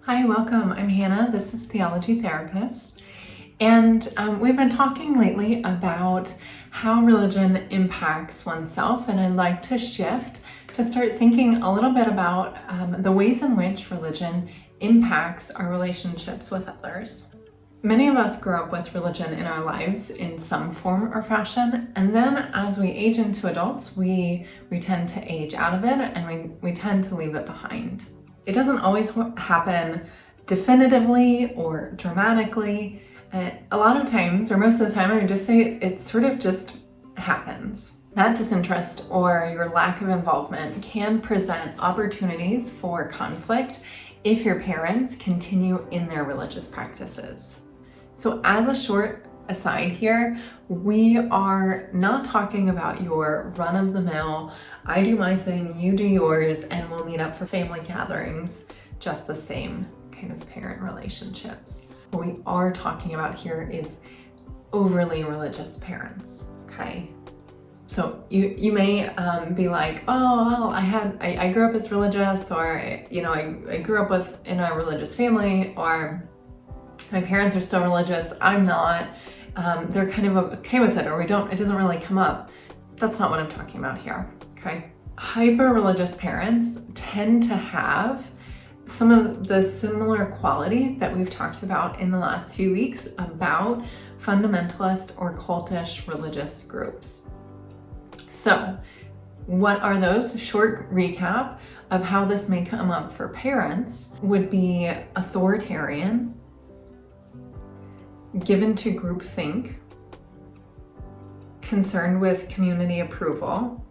Hi, welcome. I'm Hannah. This is Theology Therapist. And we've been talking lately about how religion impacts oneself, and I'd like to shift to start thinking a little bit about the ways in which religion impacts our relationships with others. Many of us grow up with religion in our lives in some form or fashion, and then as we age into adults, we tend to age out of it and we tend to leave it behind. It doesn't always happen definitively or dramatically. A lot of times, or most of the time, I would just say it sort of just happens. That disinterest or your lack of involvement can present opportunities for conflict if your parents continue in their religious practices. So as a short aside here, we are not talking about your run-of-the-mill, I do my thing, you do yours, and we'll meet up for family gatherings, just the same kind of parent relationships. What we are talking about here is overly religious parents, okay? So you may be like, oh, well, I grew up as religious, or I grew up in a religious family, or my parents are still religious, I'm not. They're kind of okay with it, or it doesn't really come up. That's not what I'm talking about here, okay? Hyper-religious parents tend to have some of the similar qualities that we've talked about in the last few weeks about fundamentalist or cultish religious groups. So, what are those? Short recap of how this may come up for parents would be authoritarian, given to groupthink, concerned with community approval,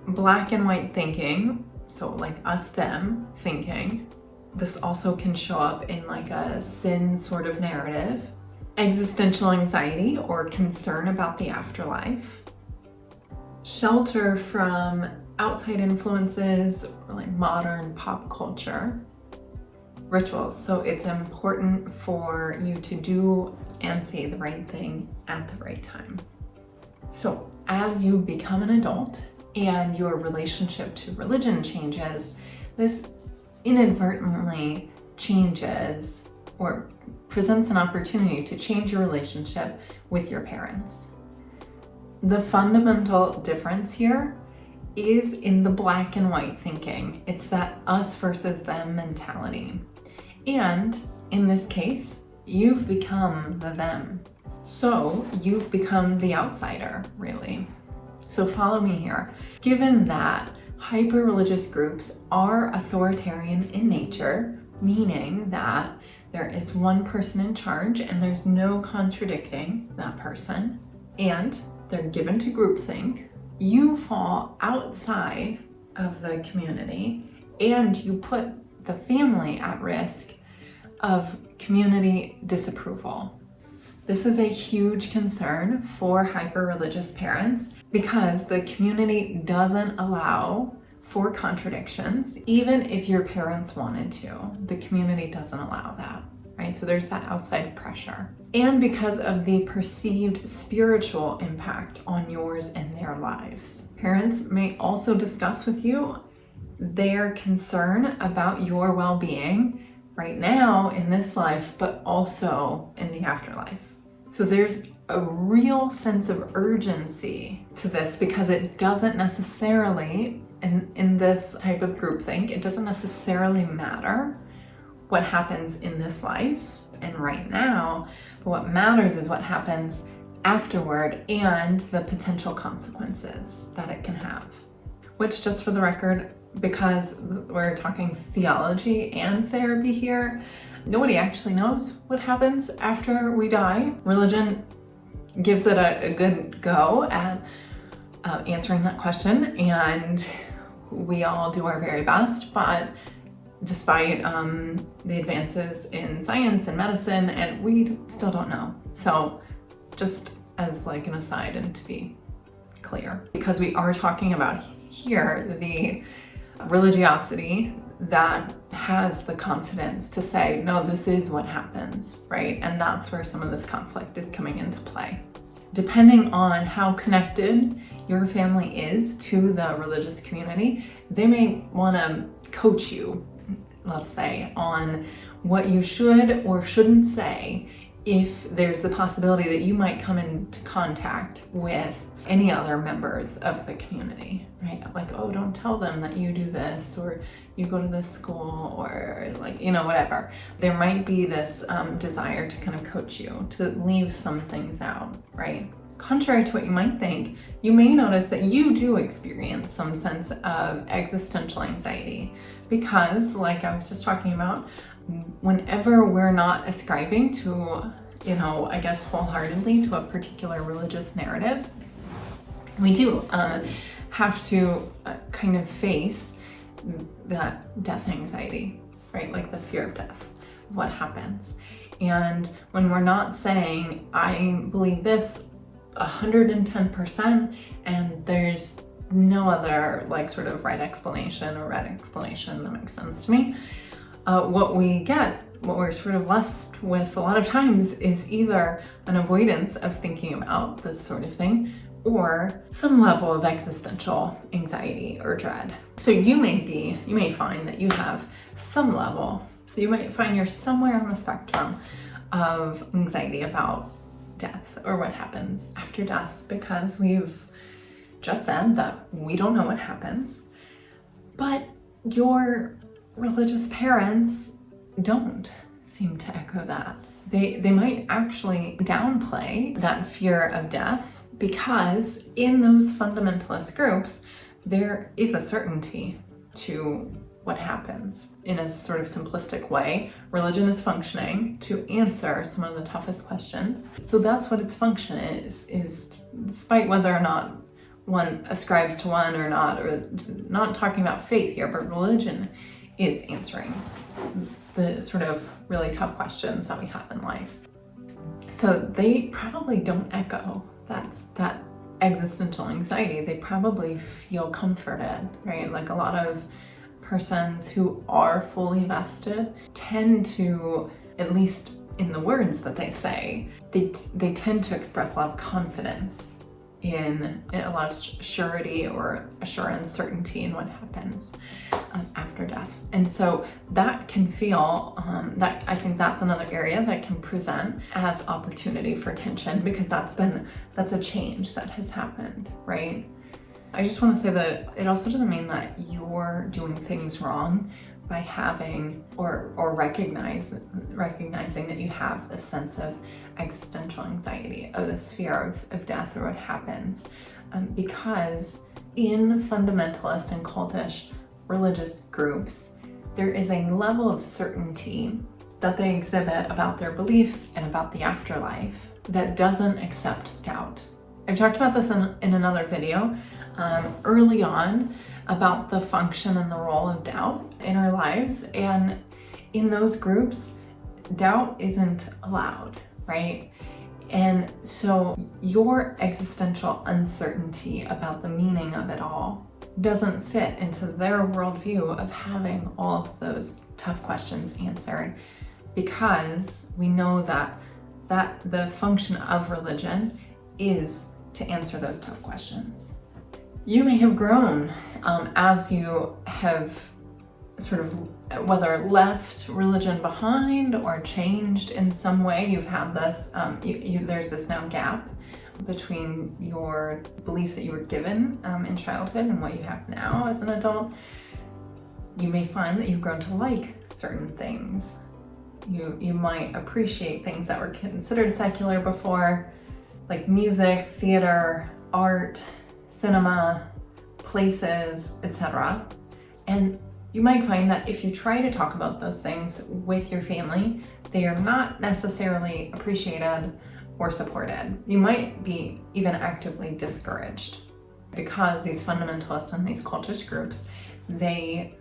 black and white thinking, so like us, them thinking. This also can show up in like a sin sort of narrative, existential anxiety or concern about the afterlife, shelter from outside influences like modern pop culture, rituals. So it's important for you to do and say the right thing at the right time. So as you become an adult and your relationship to religion changes, this inadvertently changes or presents an opportunity to change your relationship with your parents. The fundamental difference here is in the black and white thinking. It's that us versus them mentality. And in this case, you've become the them. So you've become the outsider, really. So follow me here. Given that hyper-religious groups are authoritarian in nature, meaning that there is one person in charge and there's no contradicting that person, and they're given to groupthink, you fall outside of the community and you put the family at risk of community disapproval. This is a huge concern for hyper-religious parents because the community doesn't allow for contradictions, even if your parents wanted to. The community doesn't allow that, right? So there's that outside pressure. And because of the perceived spiritual impact on yours and their lives. Parents may also discuss with you their concern about your well-being right now in this life, but also in the afterlife. So there's a real sense of urgency to this because it doesn't necessarily, in this type of groupthink, it doesn't necessarily matter what happens in this life and right now, but what matters is what happens afterward and the potential consequences that it can have. Which, just for the record, because we're talking theology and therapy here, nobody actually knows what happens after we die. Religion gives it a good go at answering that question, and we all do our very best, but despite the advances in science and medicine, and we still don't know. So just as like an aside and to be clear, because we are talking about here the religiosity that has the confidence to say, no, this is what happens, right? And that's where some of this conflict is coming into play. Depending on how connected your family is to the religious community, they may want to coach you let's say, on what you should or shouldn't say if there's the possibility that you might come into contact with any other members of the community, right? Like, oh, don't tell them that you do this, or you go to this school, or like, whatever. There might be this desire to kind of coach you, to leave some things out, right? Contrary to what you might think, you may notice that you do experience some sense of existential anxiety because, like I was just talking about, whenever we're not ascribing to, I guess wholeheartedly to a particular religious narrative, we do have to kind of face that death anxiety, right? Like the fear of death, what happens. And when we're not saying, I believe this 110%, and there's no other like sort of right explanation or red explanation that makes sense to me, what we're sort of left with a lot of times is either an avoidance of thinking about this sort of thing, or some level of existential anxiety or dread. So you may find that you have some level. So you might find you're somewhere on the spectrum of anxiety about death or what happens after death, because we've just said that we don't know what happens, but your religious parents don't seem to echo that. They might actually downplay that fear of death, because in those fundamentalist groups, there is a certainty to what happens. In a sort of simplistic way, religion is functioning to answer some of the toughest questions. So that's what its function is despite whether or not one ascribes to one or not talking about faith here, but religion is answering the sort of really tough questions that we have in life. So they probably don't echo that existential anxiety. They probably feel comforted, right? Like a lot of persons who are fully vested tend to, at least in the words that they say, they tend to express a lot of confidence in a lot of surety or assurance, certainty in what happens after death. And so that can feel, I think that's another area that can present as opportunity for tension, because that's a change that has happened, right? I just want to say that it also doesn't mean that you're doing things wrong by having or recognizing that you have this sense of existential anxiety, of this fear of death or what happens, because in fundamentalist and cultish religious groups, there is a level of certainty that they exhibit about their beliefs and about the afterlife that doesn't accept doubt. I've talked about this in another video early on about the function and the role of doubt in our lives. And in those groups, doubt isn't allowed, right? And so your existential uncertainty about the meaning of it all doesn't fit into their worldview of having all of those tough questions answered, because we know that the function of religion is to answer those tough questions. You may have grown as you have sort of whether left religion behind or changed in some way. You've had this, there's this now gap between your beliefs that you were given in childhood and what you have now as an adult. You may find that you've grown to like certain things. You might appreciate things that were considered secular before, like music, theater, art, cinema, places, etc. And you might find that if you try to talk about those things with your family, they are not necessarily appreciated or supported. You might be even actively discouraged, because these fundamentalists and these cultish groups, they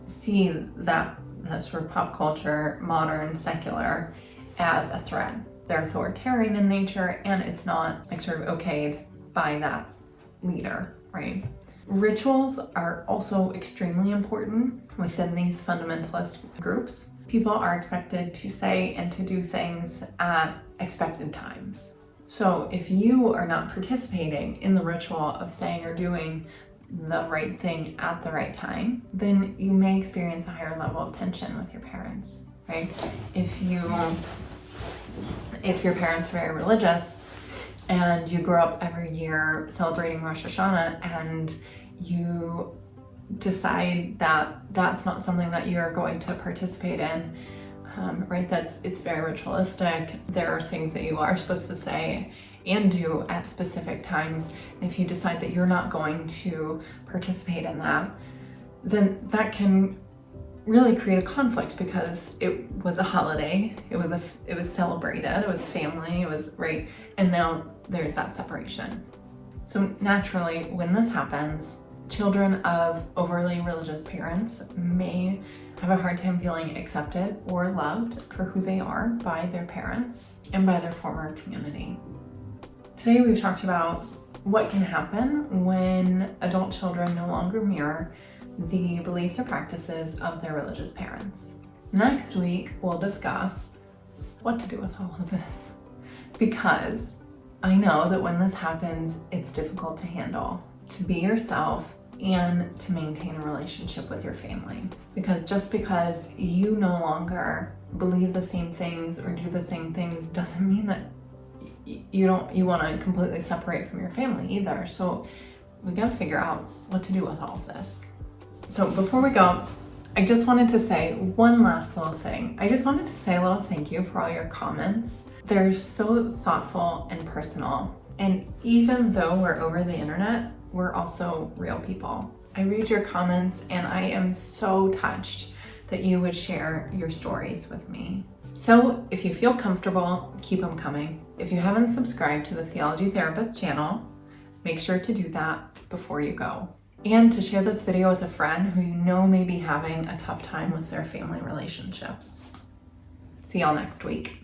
see that sort of pop culture, modern, secular, as a threat. They're authoritarian in nature, and it's not like sort of okayed by that leader, right? Rituals are also extremely important within these fundamentalist groups. People are expected to say and to do things at expected times. So if you are not participating in the ritual of saying or doing the right thing at the right time, then you may experience a higher level of tension with your parents, right? If your parents are very religious and you grow up every year celebrating Rosh Hashanah and you decide that that's not something that you're going to participate in, right? It's very ritualistic. There are things that you are supposed to say and do at specific times. And if you decide that you're not going to participate in that, then that can really create a conflict because it was a holiday, it was celebrated, it was family, it was right, and now there's that separation. So naturally, when this happens, children of overly religious parents may have a hard time feeling accepted or loved for who they are by their parents and by their former community. Today we've talked about what can happen when adult children no longer mirror the beliefs or practices of their religious parents. Next week, we'll discuss what to do with all of this, because I know that when this happens, it's difficult to handle, to be yourself and to maintain a relationship with your family. Because just because you no longer believe the same things or do the same things doesn't mean that you want to completely separate from your family either. So we got to figure out what to do with all of this. So before we go, I just wanted to say one last little thing. I just wanted to say a little thank you for all your comments. They're so thoughtful and personal. And even though we're over the internet, we're also real people. I read your comments and I am so touched that you would share your stories with me. So if you feel comfortable, keep them coming. If you haven't subscribed to the Theology Therapist channel, make sure to do that before you go. And to share this video with a friend who you know may be having a tough time with their family relationships. See y'all next week.